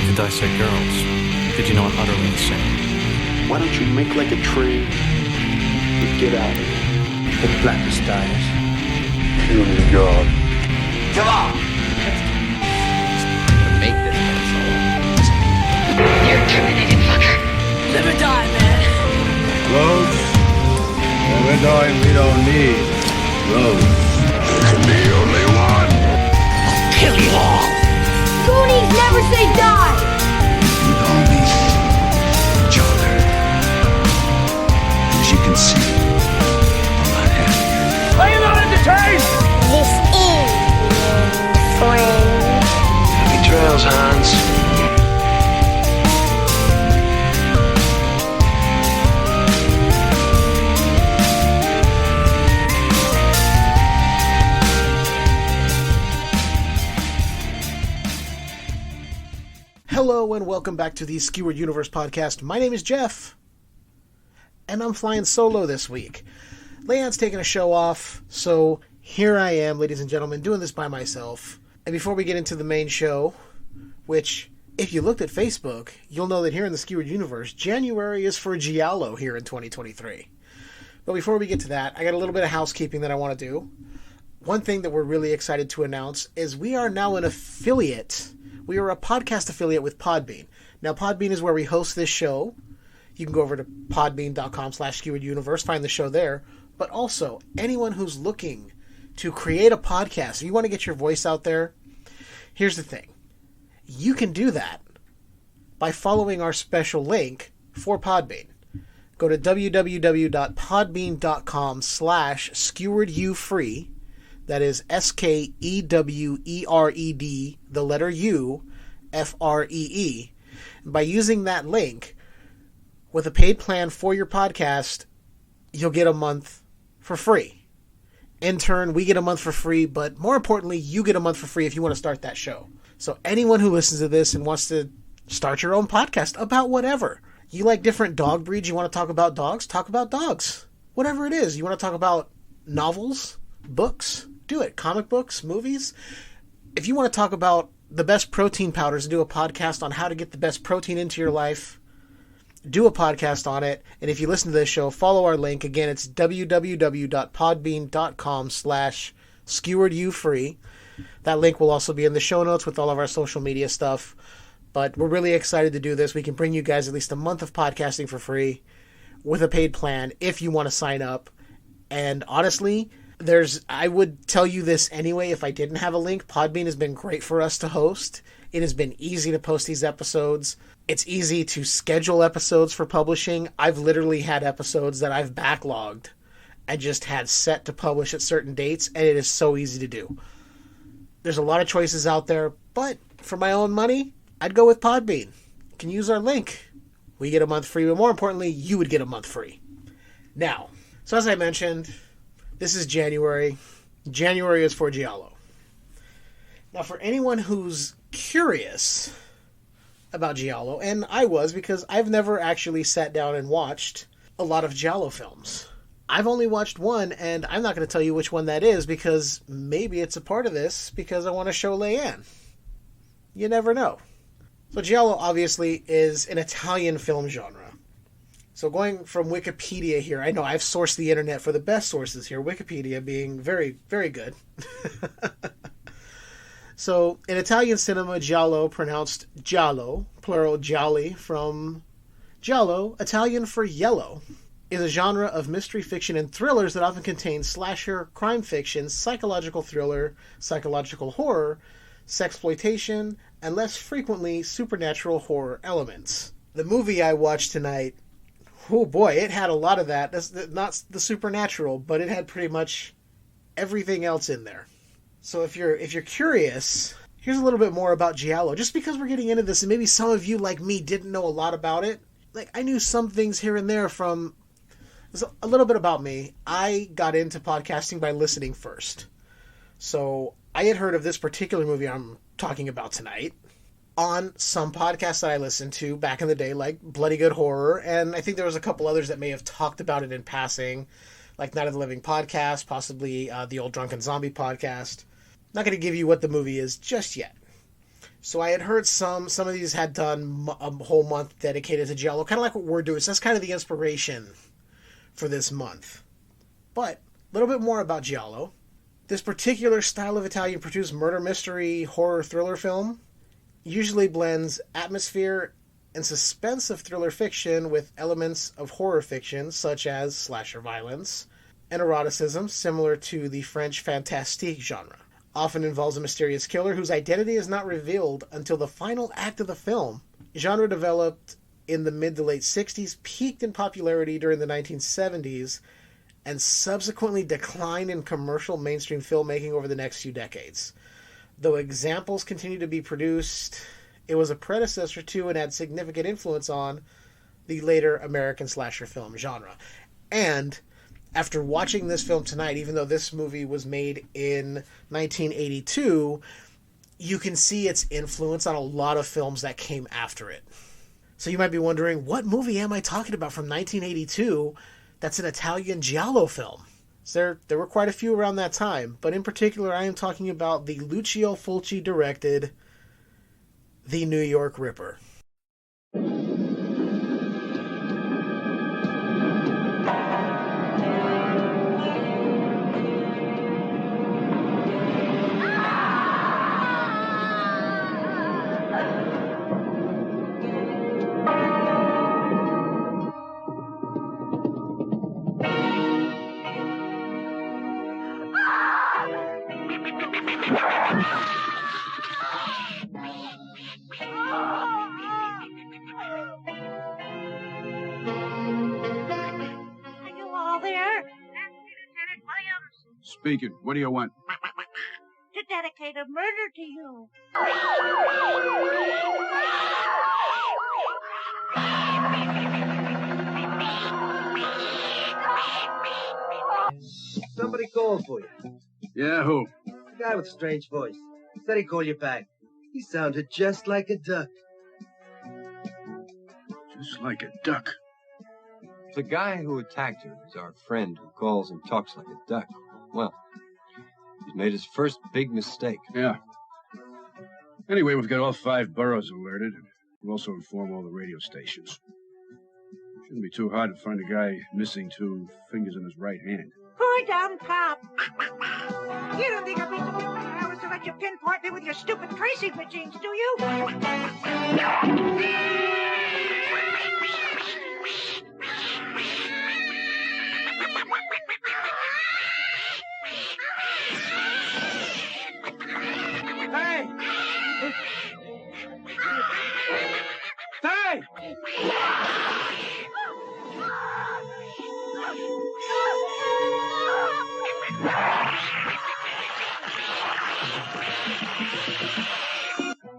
to dissect girls. Did you know I'm utterly insane? Why don't you make like a tree and get out of here? The blackest dies. Puny God. Come on! Make this pencil. You're terminated, fucker. Live or die, man. Roads? When we're going, we don't need roads. There can be only one. Kill you all. Goonies never say die. You call me Joker. As you can see, I'm not happy. Are you not entertained? This is friend. Happy trails, Hans. Hello and welcome back to the Skewered Universe Podcast. My name is Jeff, and I'm flying solo this week. Leon's taking a show off, so here I am, ladies and gentlemen, doing this by myself. And before we get into the main show, which, if you looked at Facebook, you'll know that here in the Skewered Universe, January is for Giallo here in 2023. But before we get to that, I got a little bit of housekeeping that I want to do. One thing that we're really excited to announce is we are now an affiliate. We are a podcast affiliate with Podbean. Now, Podbean is where we host this show. You can go over to podbean.com/skewereduniverse, find the show there. But also, anyone who's looking to create a podcast, if you want to get your voice out there, here's the thing. You can do that by following our special link for Podbean. Go to www.podbean.com/skeweredufree. That is SKEWERED, the letter U, FREE. By using that link, with a paid plan for your podcast, you'll get a month for free. In turn, we get a month for free, but more importantly, you get a month for free if you want to start that show. So anyone who listens to this and wants to start your own podcast about whatever. You like different dog breeds, you want to talk about dogs? Talk about dogs. Whatever it is. You want to talk about novels, books? Do it. Comic books, movies. If you want to talk about the best protein powders, do a podcast on how to get the best protein into your life. Do a podcast on it. And if you listen to this show, follow our link. Again, it's www.podbean.com/skeweredufree. That link will also be in the show notes with all of our social media stuff. But we're really excited to do this. We can bring you guys at least a month of podcasting for free with a paid plan if you want to sign up. And honestly, I would tell you this anyway if I didn't have a link. Podbean has been great for us to host. It has been easy to post these episodes. It's easy to schedule episodes for publishing. I've literally had episodes that I've backlogged and just had set to publish at certain dates, and it is so easy to do. There's a lot of choices out there, but for my own money, I'd go with Podbean. You can use our link. We get a month free, but more importantly, you would get a month free. Now, so as I mentioned, this is January. January is for Giallo. Now, for anyone who's curious about Giallo, and I was because I've never actually sat down and watched a lot of Giallo films. I've only watched one, and I'm not going to tell you which one that is because maybe it's a part of this because I want to show Leanne. You never know. So Giallo, obviously, is an Italian film genre. So going from Wikipedia here, I know I've sourced the internet for the best sources here, Wikipedia being very, very good. So in Italian cinema, Giallo, pronounced giallo, plural gialli, from giallo, Italian for yellow, is a genre of mystery fiction and thrillers that often contains slasher, crime fiction, psychological thriller, psychological horror, sexploitation, and less frequently supernatural horror elements. The movie I watched tonight, oh boy, it had a lot of that. That's not the supernatural, but it had pretty much everything else in there. So if you're curious, here's a little bit more about Giallo. Just because we're getting into this, and maybe some of you like me didn't know a lot about it. Like, I knew some things here and there from a little bit about me. I got into podcasting by listening first. So I had heard of this particular movie I'm talking about tonight on some podcasts that I listened to back in the day, like Bloody Good Horror, and I think there was a couple others that may have talked about it in passing, like Night of the Living Podcast, possibly the Old Drunken Zombie Podcast. Not going to give you what the movie is just yet. So I had heard some of these had done a whole month dedicated to Giallo, kind of like what we're doing. So that's kind of the inspiration for this month. But a little bit more about Giallo. This particular style of Italian-produced murder mystery horror thriller film usually blends atmosphere and suspense of thriller fiction with elements of horror fiction, such as slasher violence and eroticism, similar to the French fantastique genre. Often involves a mysterious killer whose identity is not revealed until the final act of the film. Genre developed in the mid to late 60s, peaked in popularity during the 1970s, and subsequently declined in commercial mainstream filmmaking over the next few decades. Though examples continue to be produced, it was a predecessor to and had significant influence on the later American slasher film genre. And after watching this film tonight, even though this movie was made in 1982, you can see its influence on a lot of films that came after it. So you might be wondering, what movie am I talking about from 1982 that's an Italian Giallo film? So there were quite a few around that time, but in particular I am talking about the Lucio Fulci directed The New York Ripper. Speaking. What do you want? To dedicate a murder to you. Somebody called for you. Yeah, who? A guy with a strange voice. Said he'd call you back. He sounded just like a duck. Just like a duck. The guy who attacked you is our friend who calls and talks like a duck. Well, he's made his first big mistake. Yeah. Anyway, we've got all 5 boroughs alerted, and we'll also inform all the radio stations. Shouldn't be too hard to find a guy missing 2 fingers in his right hand. Poor dumb cop. You don't think I'd be so hours to let you pinpoint me with your stupid tracing machines, do you? Hey! Hey!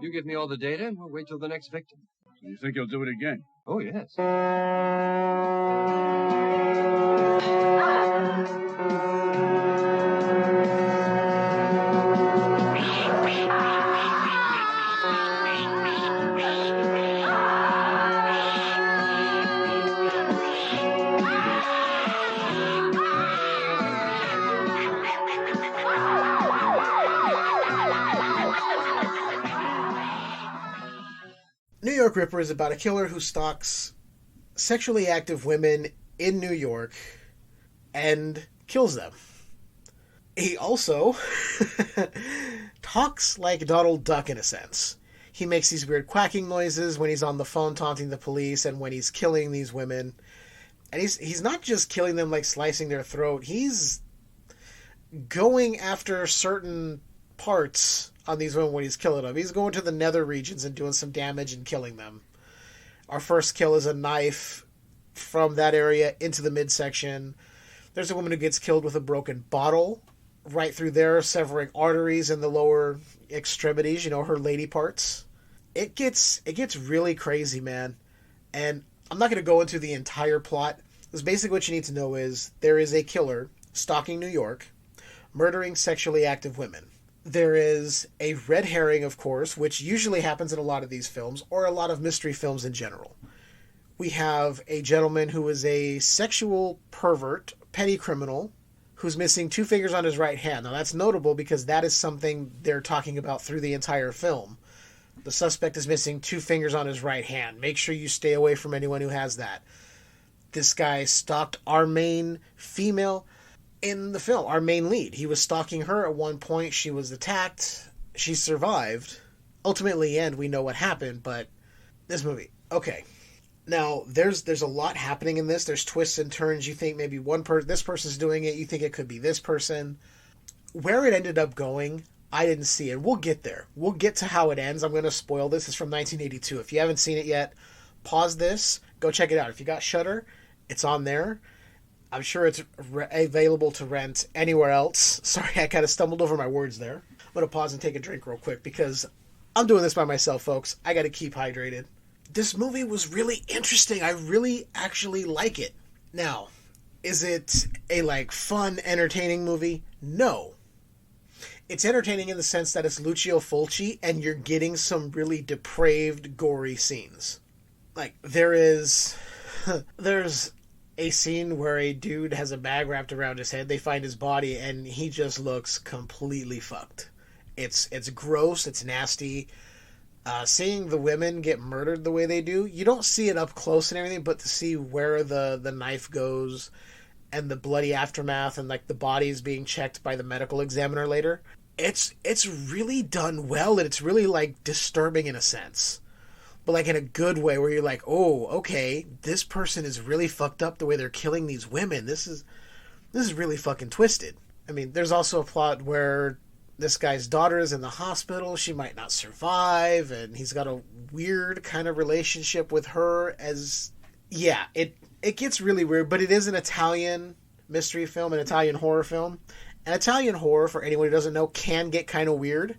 You give me all the data, and we'll wait till the next victim. So you think he'll do it again? Oh, yes. New York Ripper is about a killer who stalks sexually active women in New York and kills them. He also talks like Donald Duck in a sense. He makes these weird quacking noises when he's on the phone taunting the police and when he's killing these women. And he's not just killing them like slicing their throat. He's going after certain parts on these women when he's killing them. He's going to the nether regions and doing some damage and killing them. Our first kill is a knife from that area into the midsection. There's a woman who gets killed with a broken bottle right through there, severing arteries in the lower extremities, her lady parts. It gets really crazy, man. And I'm not going to go into the entire plot, because basically what you need to know is there is a killer stalking New York, murdering sexually active women. There is a red herring, of course, which usually happens in a lot of these films, or a lot of mystery films in general. We have a gentleman who is a sexual pervert, petty criminal, who's missing 2 fingers on his right hand. Now, that's notable because that is something they're talking about through the entire film. The suspect is missing 2 fingers on his right hand. Make sure you stay away from anyone who has that. This guy stalked our main female in the film, our main lead. He was stalking her at one point. She was attacked. She survived. Ultimately, in the end, we know what happened, but this movie. Okay. Now, there's a lot happening in this. There's twists and turns. You think maybe this person's doing it. You think it could be this person. Where it ended up going, I didn't see it. We'll get there. We'll get to how it ends. I'm going to spoil this. It's from 1982. If you haven't seen it yet, pause this. Go check it out. If you got Shudder, it's on there. I'm sure it's available to rent anywhere else. Sorry, I kind of stumbled over my words there. I'm going to pause and take a drink real quick because I'm doing this by myself, folks. I got to keep hydrated. This movie was really interesting. I really actually like it. Now, is it a fun, entertaining movie? No. It's entertaining in the sense that it's Lucio Fulci and you're getting some really depraved, gory scenes. There's a scene where a dude has a bag wrapped around his head. They find his body and he just looks completely fucked. It's gross. It's nasty. Seeing the women get murdered the way they do, you don't see it up close and everything, but to see where the knife goes and the bloody aftermath and the bodies being checked by the medical examiner later, it's really done well, and it's really disturbing in a sense, but in a good way where you're oh, okay, this person is really fucked up the way they're killing these women. This is really fucking twisted. I mean, there's also a plot where this guy's daughter is in the hospital. She might not survive, and he's got a weird kind of relationship with her it gets really weird, but it is an Italian mystery film, an Italian horror film. An Italian horror, for anyone who doesn't know, can get kind of weird.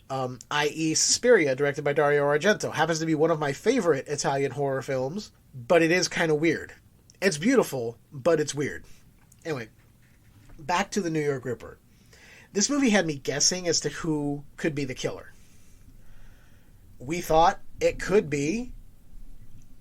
I.e. Suspiria, directed by Dario Argento. Happens to be one of my favorite Italian horror films, but it is kind of weird. It's beautiful, but it's weird. Anyway, back to the New York Ripper. This movie had me guessing as to who could be the killer. We thought it could be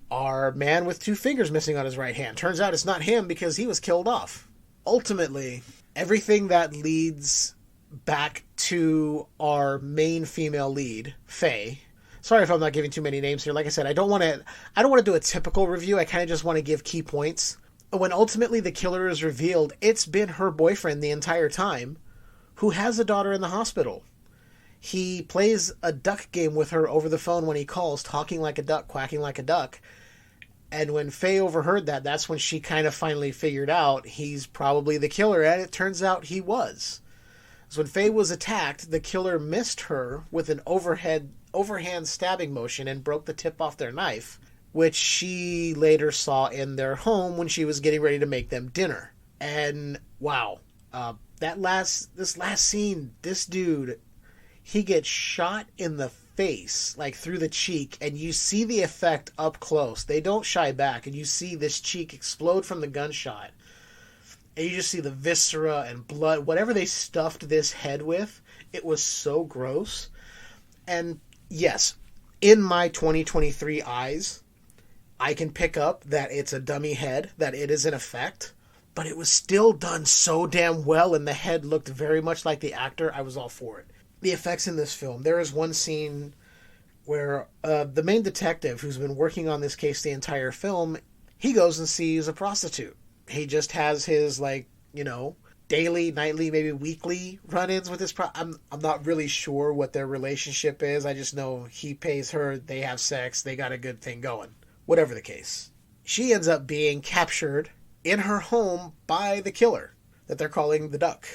our man with 2 fingers missing on his right hand. Turns out it's not him because he was killed off. Ultimately, everything that leads back to our main female lead, Faye. Sorry if I'm not giving too many names here. Like I said, I don't want to do a typical review. I kind of just want to give key points. When ultimately the killer is revealed, it's been her boyfriend the entire time, who has a daughter in the hospital. He plays a duck game with her over the phone when he calls, talking like a duck, quacking like a duck. And when Faye overheard that, that's when she kind of finally figured out he's probably the killer, and it turns out he was. So when Faye was attacked, the killer missed her with an overhand stabbing motion and broke the tip off their knife, which she later saw in their home when she was getting ready to make them dinner. And wow, this last scene, this dude, he gets shot in the face, through the cheek, and you see the effect up close. They don't shy back, and you see this cheek explode from the gunshot. And you just see the viscera and blood, whatever they stuffed this head with. It was so gross. And yes, in my 2023 eyes, I can pick up that it's a dummy head, that it is an effect, but it was still done so damn well, and the head looked very much like the actor. I was all for it. The effects in this film. There is one scene where the main detective, who's been working on this case the entire film, he goes and sees a prostitute. He just has his, daily, nightly, maybe weekly run-ins with this I'm not really sure what their relationship is. I just know he pays her, they have sex, they got a good thing going. Whatever the case. She ends up being captured in her home by the killer that they're calling the Duck.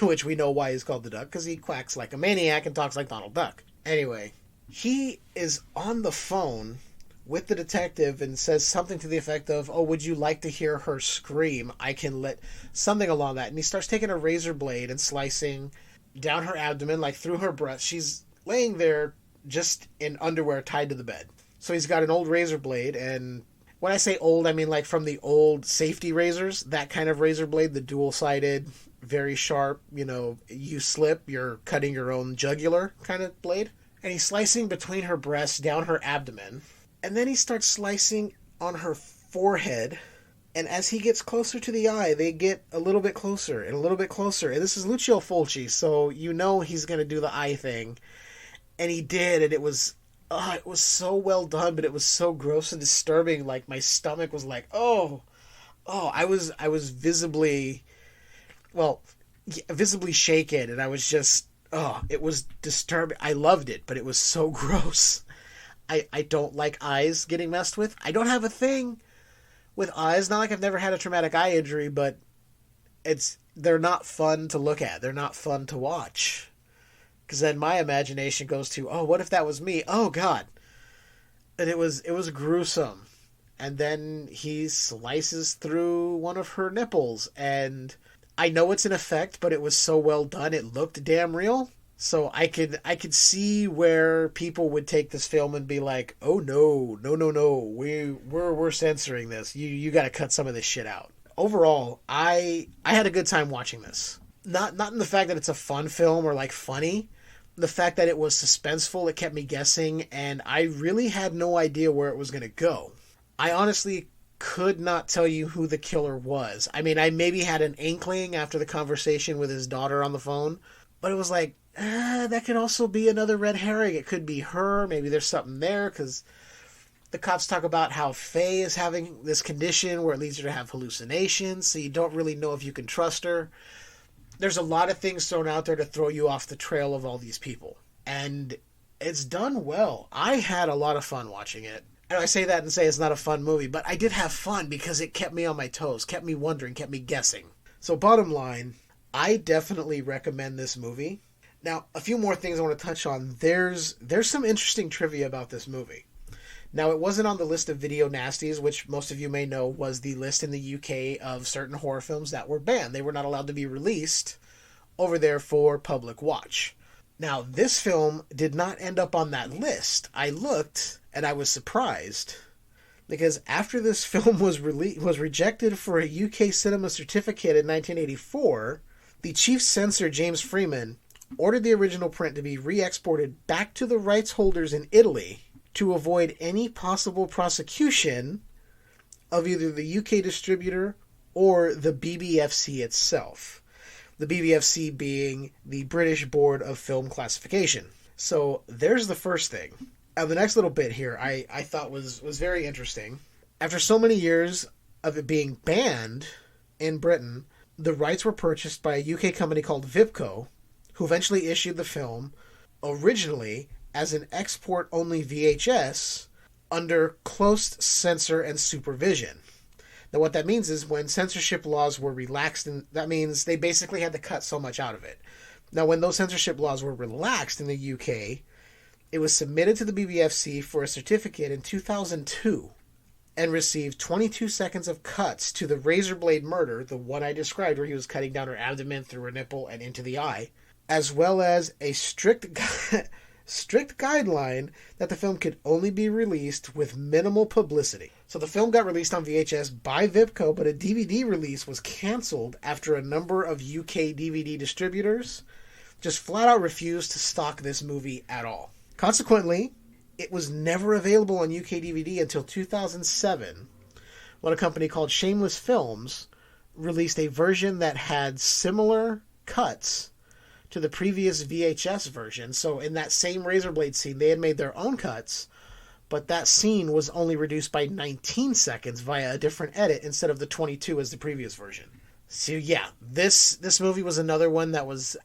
Which we know why he's called the Duck, because he quacks like a maniac and talks like Donald Duck. Anyway, he is on the phone with the detective and says something to the effect of, "Oh, would you like to hear her scream? I can let..." Something along that. And he starts taking a razor blade and slicing down her abdomen, through her breast. She's laying there just in underwear tied to the bed. So he's got an old razor blade, and when I say old, I mean from the old safety razors, that kind of razor blade, the dual-sided, very sharp, you slip, you're cutting your own jugular kind of blade. And he's slicing between her breasts, down her abdomen. And then he starts slicing on her forehead. And as he gets closer to the eye, they get a little bit closer and a little bit closer. And this is Lucio Fulci, so he's going to do the eye thing. And he did, and it was so well done, but it was so gross and disturbing. Like, my stomach was like, I was visibly shaken, and I was just, it was disturbing. I loved it, but it was so gross. I don't like eyes getting messed with. I don't have a thing with eyes. Not like I've never had a traumatic eye injury, but they're not fun to look at. They're not fun to watch. Because then my imagination goes to, what if that was me? Oh, God. And it was gruesome. And then he slices through one of her nipples. And I know it's an effect, but it was so well done. It looked damn real. So I could see where people would take this film and be like, oh, no. We're censoring this. You got to cut some of this shit out. Overall, I had a good time watching this. Not in the fact that it's a fun film or like funny. The fact that it was suspenseful, it kept me guessing, and I really had no idea where it was going to go. I honestly could not tell you who the killer was. I mean, I maybe had an inkling after the conversation with his daughter on the phone, but it was like, that could also be another red herring. It could be her. Maybe there's something there, because the cops talk about how Faye is having this condition where it leads her to have hallucinations, so you don't really know if you can trust her. There's a lot of things thrown out there to throw you off the trail of all these people. And it's done well. I had a lot of fun watching it. And I say that and say it's not a fun movie, but I did have fun because it kept me on my toes, kept me wondering, kept me guessing. So bottom line, I definitely recommend this movie. Now, a few more things I want to touch on. There's some interesting trivia about this movie. Now, it wasn't on the list of video nasties, which most of you may know was the list in the UK of certain horror films that were banned. They were not allowed to be released over there for public watch. Now, this film did not end up on that list. I looked, and I was surprised, because after this film was rejected for a UK cinema certificate in 1984, the chief censor, James Freeman, ordered the original print to be re-exported back to the rights holders in Italy to avoid any possible prosecution of either the UK distributor or the BBFC itself. The BBFC being the British Board of Film Classification. So there's the first thing. Now, the next little bit here I thought was very interesting. After so many years of it being banned in Britain, the rights were purchased by a UK company called Vipco, who eventually issued the film originally as an export-only VHS under close censor and supervision. Now, what that means is when censorship laws were relaxed, and that means they basically had to cut so much out of it. Now, when those censorship laws were relaxed in the UK, it was submitted to the BBFC for a certificate in 2002 and received 22 seconds of cuts to the razor blade murder, the one I described where he was cutting down her abdomen through her nipple and into the eye, as well as a strict guideline that the film could only be released with minimal publicity. So the film got released on VHS by Vipco, but a DVD release was cancelled after a number of UK DVD distributors just flat out refused to stock this movie at all. Consequently, it was never available on UK DVD until 2007, when a company called Shameless Films released a version that had similar cuts to the previous VHS version. So in that same razor blade scene, they had made their own cuts, but that scene was only reduced by 19 seconds via a different edit instead of the 22 as the previous version. So yeah, this movie was another one that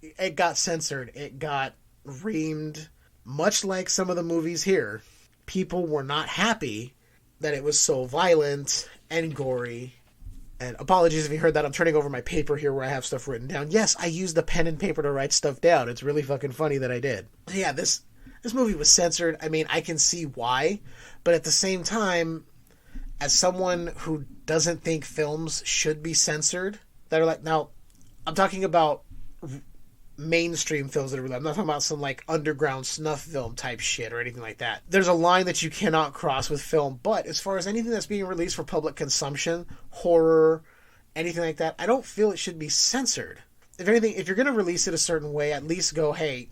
it got censored. It got reamed. Much like some of the movies here, people were not happy that it was so violent and gory. And apologies if you heard that. I'm turning over my paper here where I have stuff written down. Yes, I used the pen and paper to write stuff down. It's really fucking funny that I did. Yeah, this movie was censored. I mean, I can see why. But at the same time, as someone who doesn't think films should be censored, that are like, now, I'm talking about mainstream films that are, I'm not talking about some like underground snuff film type shit or anything like that. There's a line that you cannot cross with film, but as far as anything that's being released for public consumption, horror, anything like that, I don't feel it should be censored. If anything, if you're going to release it a certain way, at least go, hey,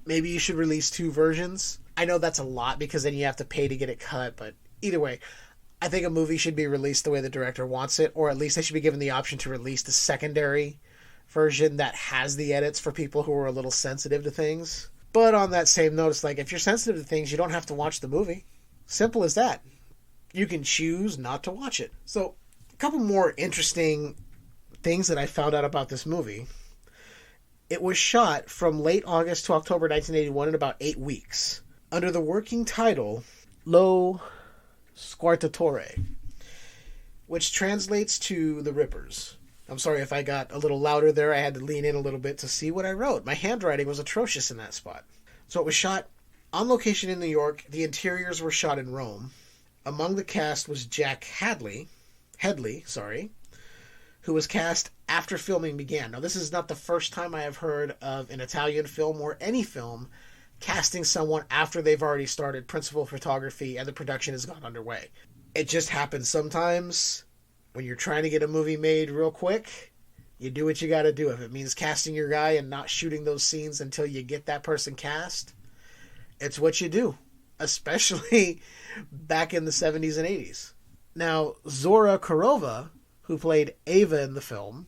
maybe you should release 2 versions. I know that's a lot because then you have to pay to get it cut, but either way, I think a movie should be released the way the director wants it, or at least they should be given the option to release the secondary version that has the edits for people who are a little sensitive to things. But on that same note, it's like, if you're sensitive to things, you don't have to watch the movie. Simple as that. You can choose not to watch it. So, a couple more interesting things that I found out about this movie. It was shot from late August to October 1981 in about 8 weeks, under the working title Lo Squartatore, which translates to The Rippers. I'm sorry if I got a little louder there. I had to lean in a little bit to see what I wrote. My handwriting was atrocious in that spot. So it was shot on location in New York. The interiors were shot in Rome. Among the cast was Jack Headley, who was cast after filming began. Now, this is not the first time I have heard of an Italian film or any film casting someone after they've already started principal photography and the production has gone underway. It just happens sometimes. When you're trying to get a movie made real quick, you do what you got to do. If it means casting your guy and not shooting those scenes until you get that person cast, it's what you do, especially back in the 70s and 80s. Now, Zora Kurova, who played Ava in the film,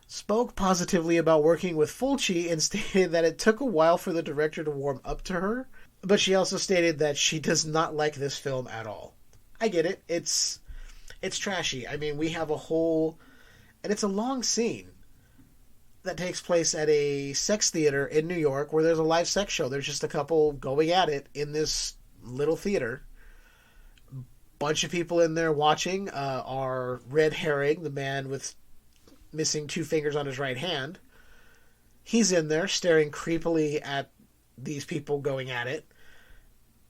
spoke positively about working with Fulci and stated that it took a while for the director to warm up to her, but she also stated that she does not like this film at all. I get it. It's trashy. I mean, we have a whole... And it's a long scene that takes place at a sex theater in New York where there's a live sex show. There's just a couple going at it in this little theater. Bunch of people in there watching are Red Herring, the man with missing 2 fingers on his right hand. He's in there staring creepily at these people going at it.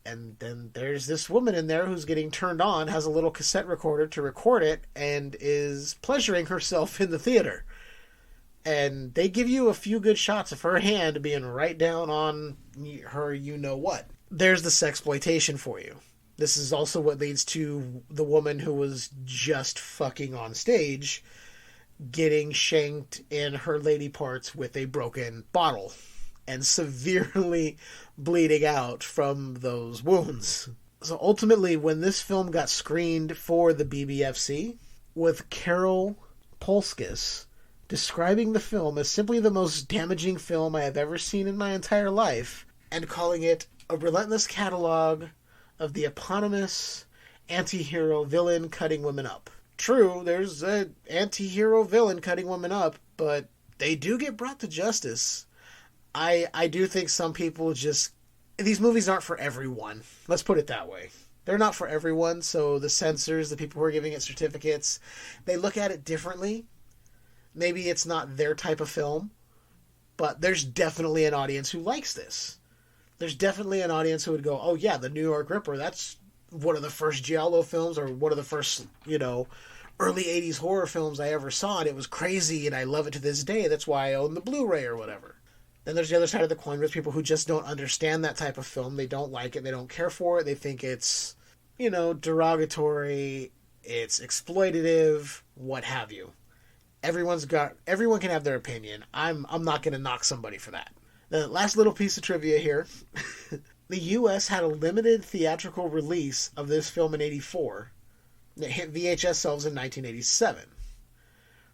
And then there's this woman in there who's getting turned on, has a little cassette recorder to record it, and is pleasuring herself in the theater. And they give you a few good shots of her hand being right down on her you-know-what. There's the sexploitation for you. This is also what leads to the woman who was just fucking on stage getting shanked in her lady parts with a broken bottle and severely bleeding out from those wounds. So ultimately, when this film got screened for the BBFC, with Carol Polskis describing the film as simply the most damaging film I have ever seen in my entire life, and calling it a relentless catalog of the eponymous anti-hero villain cutting women up. True, there's an anti-hero villain cutting women up, but they do get brought to justice. I do think some people just... These movies aren't for everyone. Let's put it that way. They're not for everyone, so the censors, the people who are giving it certificates, they look at it differently. Maybe it's not their type of film, but there's definitely an audience who likes this. There's definitely an audience who would go, oh yeah, the New York Ripper, that's one of the first Giallo films, or one of the first, early 80s horror films I ever saw, and it was crazy, and I love it to this day. That's why I own the Blu-ray or whatever. Then there's the other side of the coin. There's people who just don't understand that type of film. They don't like it. They don't care for it. They think it's, derogatory. It's exploitative. What have you. Everyone can have their opinion. I'm not going to knock somebody for that. The last little piece of trivia here. The U.S. had a limited theatrical release of this film in 1984. It hit VHS shelves in 1987,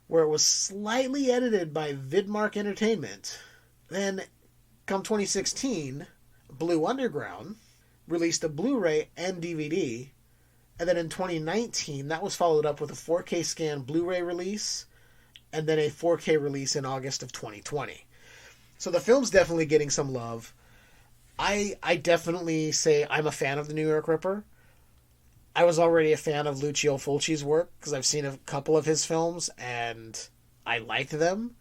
where it was slightly edited by Vidmark Entertainment. Then, come 2016, Blue Underground released a Blu-ray and DVD, and then in 2019, that was followed up with a 4K scan Blu-ray release, and then a 4K release in August of 2020. So the film's definitely getting some love. I definitely say I'm a fan of the New York Ripper. I was already a fan of Lucio Fulci's work, because I've seen a couple of his films, and I liked them.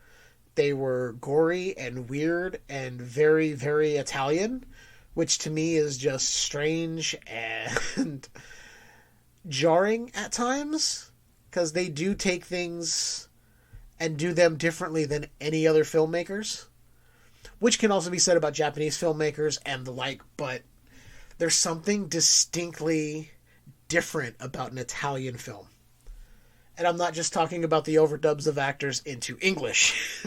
They were gory and weird and very, very Italian, which to me is just strange and jarring at times, because they do take things and do them differently than any other filmmakers, which can also be said about Japanese filmmakers and the like, but there's something distinctly different about an Italian film. And I'm not just talking about the overdubs of actors into English.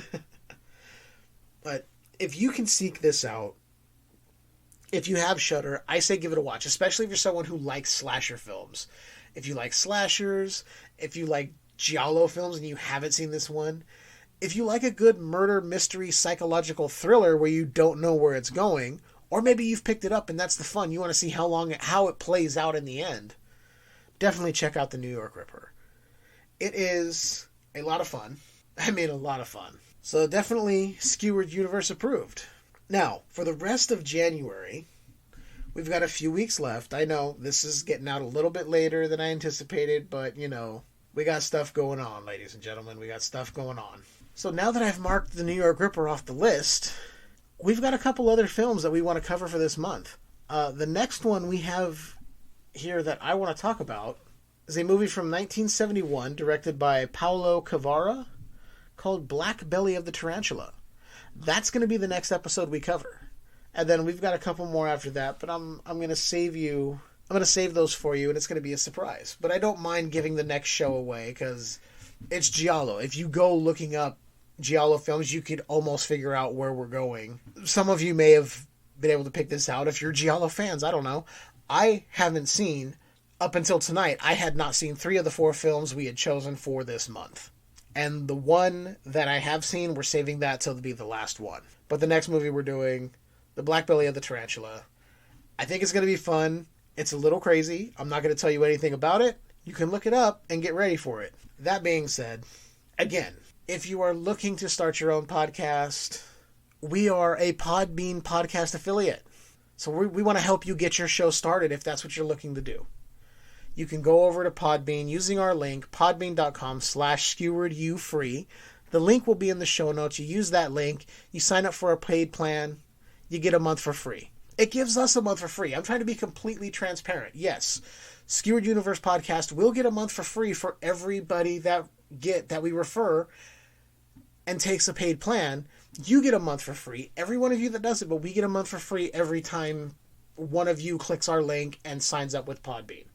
But if you can seek this out, if you have Shudder, I say give it a watch, especially if you're someone who likes slasher films. If you like slashers, if you like Giallo films and you haven't seen this one, If you like a good murder, mystery, psychological thriller where you don't know where it's going, or maybe you've picked it up and that's the fun, you want to see how it plays out in the end, definitely check out The New York Ripper. It is a lot of fun. I mean, a lot of fun. So definitely Skewered Universe approved. Now, for the rest of January, we've got a few weeks left. I know this is getting out a little bit later than I anticipated, but, you know, we got stuff going on, ladies and gentlemen. We got stuff going on. So now that I've marked The New York Ripper off the list, we've got a couple other films that we want to cover for this month. The next one we have here that I want to talk about is a movie from 1971 directed by Paolo Cavara called Black Belly of the Tarantula. That's going to be the next episode we cover. And then we've got a couple more after that, but I'm going to save those for you, and it's going to be a surprise. But I don't mind giving the next show away because it's Giallo. If you go looking up Giallo films, you could almost figure out where we're going. Some of you may have been able to pick this out if you're Giallo fans. I don't know. I haven't seen, up until tonight, I had not seen 3 of the 4 films we had chosen for this month. And the one that I have seen, we're saving that till to be the last one. But the next movie we're doing, The Black Belly of the Tarantula. I think it's going to be fun. It's a little crazy. I'm not going to tell you anything about it. You can look it up and get ready for it. That being said, again, if you are looking to start your own podcast, we are a Podbean podcast affiliate. So we want to help you get your show started if that's what you're looking to do. You can go over to Podbean using our link, podbean.com/skeweredufree. The link will be in the show notes. You use that link. You sign up for a paid plan. You get a month for free. It gives us a month for free. I'm trying to be completely transparent. Yes, Skewered Universe Podcast will get a month for free for everybody that we refer and takes a paid plan. You get a month for free. Every one of you that does it, but we get a month for free every time one of you clicks our link and signs up with Podbean.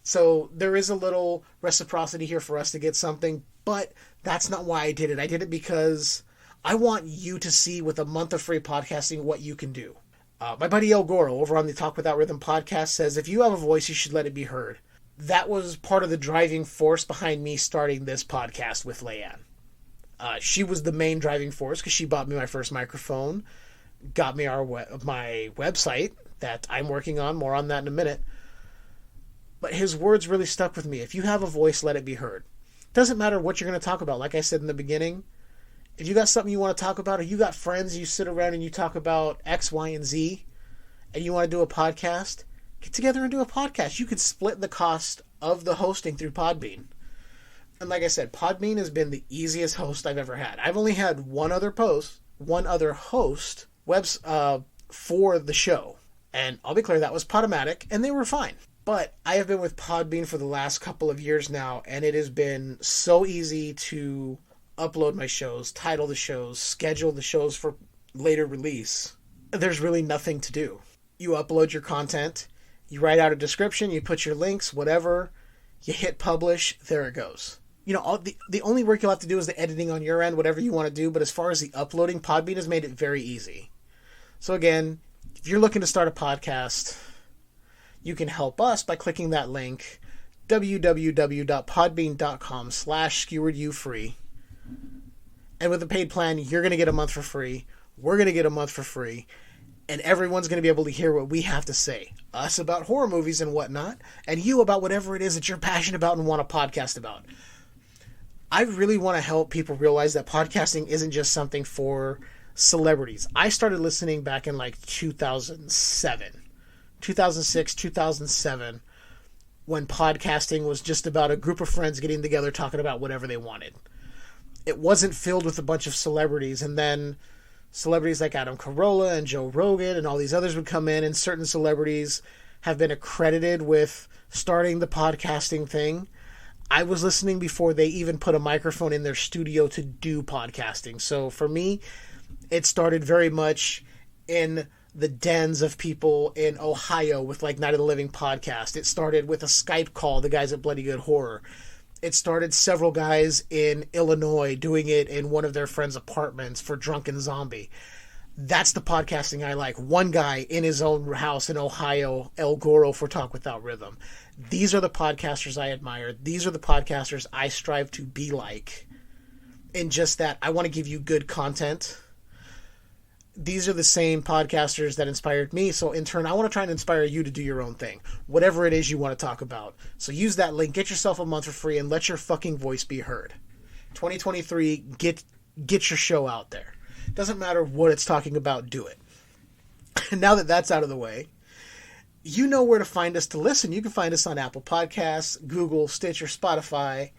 So there is a little reciprocity here for us to get something, but that's not why I did it. I did it because I want you to see with a month of free podcasting what you can do. My buddy El Goro over on the Talk Without Rhythm podcast says, if you have a voice, you should let it be heard. That was part of the driving force behind me starting this podcast with Leanne. She was the main driving force because she bought me my first microphone, got me my website that I'm working on, more on that in a minute. But his words really stuck with me. If you have a voice, let it be heard. Doesn't matter what you're going to talk about. Like I said in the beginning, if you got something you want to talk about, or you got friends, you sit around and you talk about X, Y, and Z, and you want to do a podcast, get together and do a podcast. You could split the cost of the hosting through Podbean. And like I said, Podbean has been the easiest host I've ever had. I've only had one other host for the show. And I'll be clear, that was Podomatic, and they were fine. But I have been with Podbean for the last couple of years now, and it has been so easy to upload my shows, title the shows, schedule the shows for later release. There's really nothing to do. You upload your content, you write out a description, you put your links, whatever, you hit publish, there it goes. You know, the only work you'll have to do is the editing on your end, whatever you want to do, but as far as the uploading, Podbean has made it very easy. So again, if you're looking to start a podcast, you can help us by clicking that link, www.podbean.com/skeweredufree. And with a paid plan, you're going to get a month for free. We're going to get a month for free. And everyone's going to be able to hear what we have to say. Us about horror movies and whatnot. And you about whatever it is that you're passionate about and want a podcast about. I really want to help people realize that podcasting isn't just something for celebrities. I started listening back in like 2006, 2007, when podcasting was just about a group of friends getting together talking about whatever they wanted. It wasn't filled with a bunch of celebrities, and then celebrities like Adam Carolla and Joe Rogan and all these others would come in, and certain celebrities have been accredited with starting the podcasting thing. I was listening before they even put a microphone in their studio to do podcasting. So for me, it started very much in the dens of people in Ohio with like Night of the Living podcast. It started with a Skype call, the guys at Bloody Good Horror. It started several guys in Illinois doing it in one of their friends' apartments for Drunken Zombie. That's the podcasting I like. One guy in his own house in Ohio, El Goro for Talk Without Rhythm. These are the podcasters I admire. These are the podcasters I strive to be like. in just that I want to give you good content. These are the same podcasters that inspired me, so in turn, I want to try and inspire you to do your own thing. Whatever it is you want to talk about. So use that link, get yourself a month for free, and let your fucking voice be heard. 2023, get your show out there. Doesn't matter what it's talking about, do it. Now that that's out of the way, you know where to find us to listen. You can find us on Apple Podcasts, Google, Stitcher, Spotify,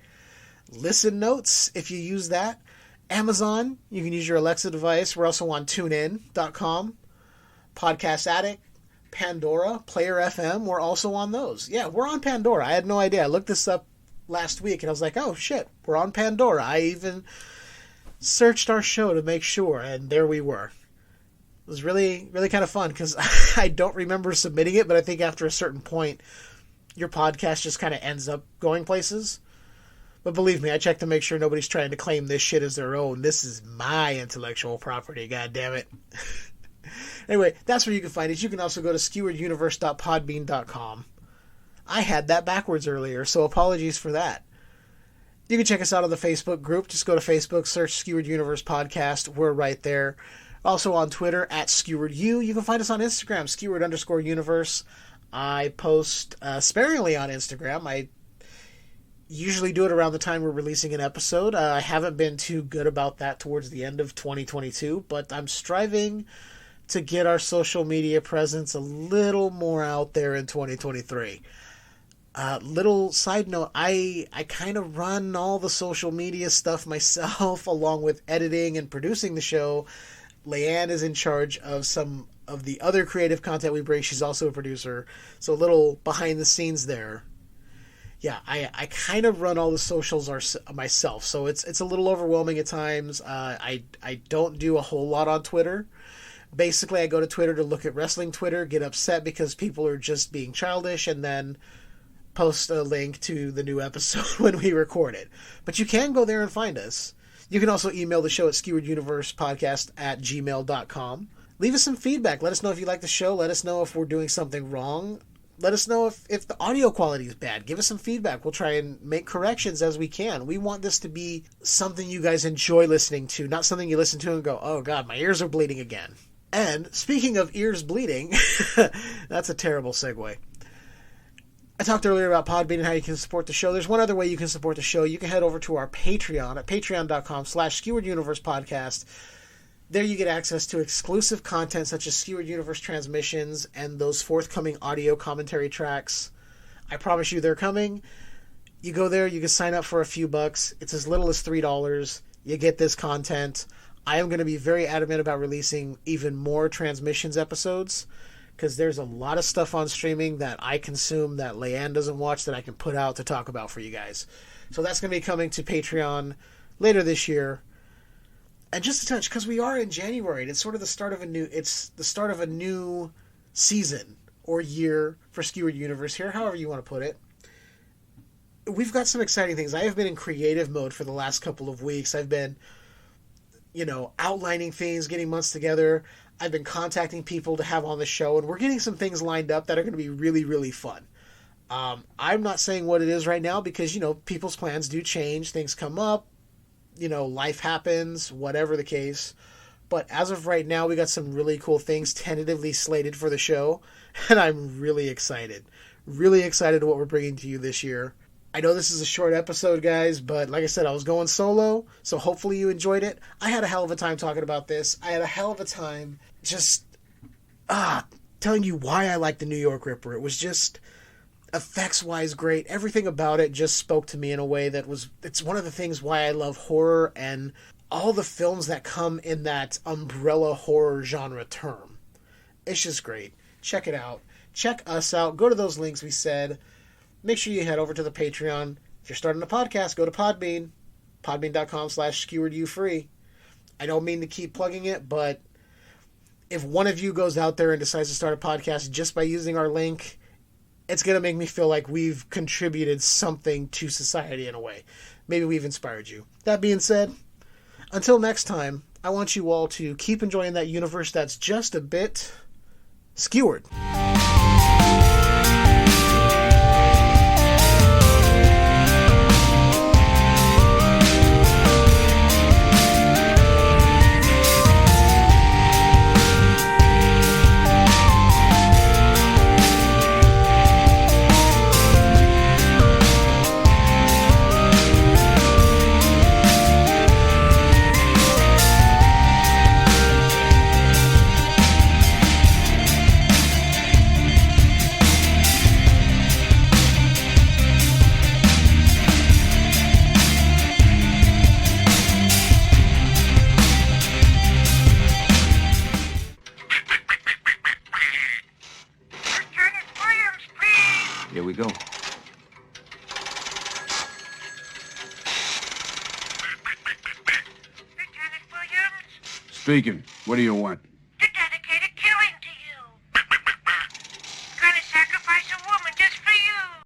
ListenNotes, if you use that. Amazon, you can use your Alexa device. We're also on TuneIn.com, Podcast Addict, Pandora, PlayerFM. We're also on those. Yeah, we're on Pandora. I had no idea. I looked this up last week, and I was like, oh, shit, we're on Pandora. I even searched our show to make sure, and there we were. It was really, really kind of fun, because I don't remember submitting it, but I think after a certain point, your podcast just kind of ends up going places. But believe me, I check to make sure nobody's trying to claim this shit as their own. This is my intellectual property, goddammit. Anyway, that's where you can find it. You can also go to skewereduniverse.podbean.com. I had that backwards earlier, so apologies for that. You can check us out on the Facebook group. Just go to Facebook, search Skewered Universe Podcast. We're right there. Also on Twitter, @SkeweredU. You can find us on Instagram, Skewered_Universe. I post sparingly on Instagram. I usually do it around the time we're releasing an episode. I haven't been too good about that towards the end of 2022, but I'm striving to get our social media presence a little more out there in 2023. Little side note, I kind of run all the social media stuff myself, along with editing and producing the show. Leanne is in charge of some of the other creative content we bring. She's also a producer, so a little behind the scenes there. Yeah, I kind of run all the socials myself, so it's a little overwhelming at times. I don't do a whole lot on Twitter. Basically, I go to Twitter to look at wrestling Twitter, get upset because people are just being childish, and then post a link to the new episode when we record it. But you can go there and find us. You can also email the show at skewereduniversepodcast@gmail.com. Leave us some feedback. Let us know if you like the show. Let us know if we're doing something wrong. Let us know if the audio quality is bad. Give us some feedback. We'll try and make corrections as we can. We want this to be something you guys enjoy listening to, not something you listen to and go, oh God, my ears are bleeding again. And speaking of ears bleeding, that's a terrible segue. I talked earlier about Podbean and how you can support the show. There's one other way you can support the show. You can head over to our Patreon at patreon.com/Skewered Universe Podcast. There you get access to exclusive content such as Skewered Universe transmissions and those forthcoming audio commentary tracks. I promise you they're coming. You go there, you can sign up for a few bucks. It's as little as $3. You get this content. I am going to be very adamant about releasing even more transmissions episodes, because there's a lot of stuff on streaming that I consume that Leanne doesn't watch that I can put out to talk about for you guys. So that's going to be coming to Patreon later this year. And just a touch, because we are in January, and it's sort of the start of a new season or year for Skewered Universe here, however you want to put it. We've got some exciting things. I have been in creative mode for the last couple of weeks. I've been, outlining things, getting months together. I've been contacting people to have on the show, and we're getting some things lined up that are going to be really, really fun. I'm not saying what it is right now because, people's plans do change. Things come up. Life happens, whatever the case. But as of right now, we got some really cool things tentatively slated for the show, and I'm really excited. Really excited what we're bringing to you this year. I know this is a short episode, guys, but like I said, I was going solo, so hopefully you enjoyed it. I had a hell of a time talking about this. I had a hell of a time just telling you why I like the New York Ripper. It was just effects-wise great. Everything about it just spoke to me in a way that it's one of the things why I love horror and all the films that come in that umbrella horror genre term. It's just great. Check it out. Check us out. Go to those links we said. Make sure you head over to the Patreon. If you're starting a podcast, go to Podbean. Podbean.com/SkeweredUFree. I don't mean to keep plugging it, but if one of you goes out there and decides to start a podcast just by using our link, it's going to make me feel like we've contributed something to society in a way. Maybe we've inspired you. That being said, until next time, I want you all to keep enjoying that universe that's just a bit skewered. Speaking. What do you want?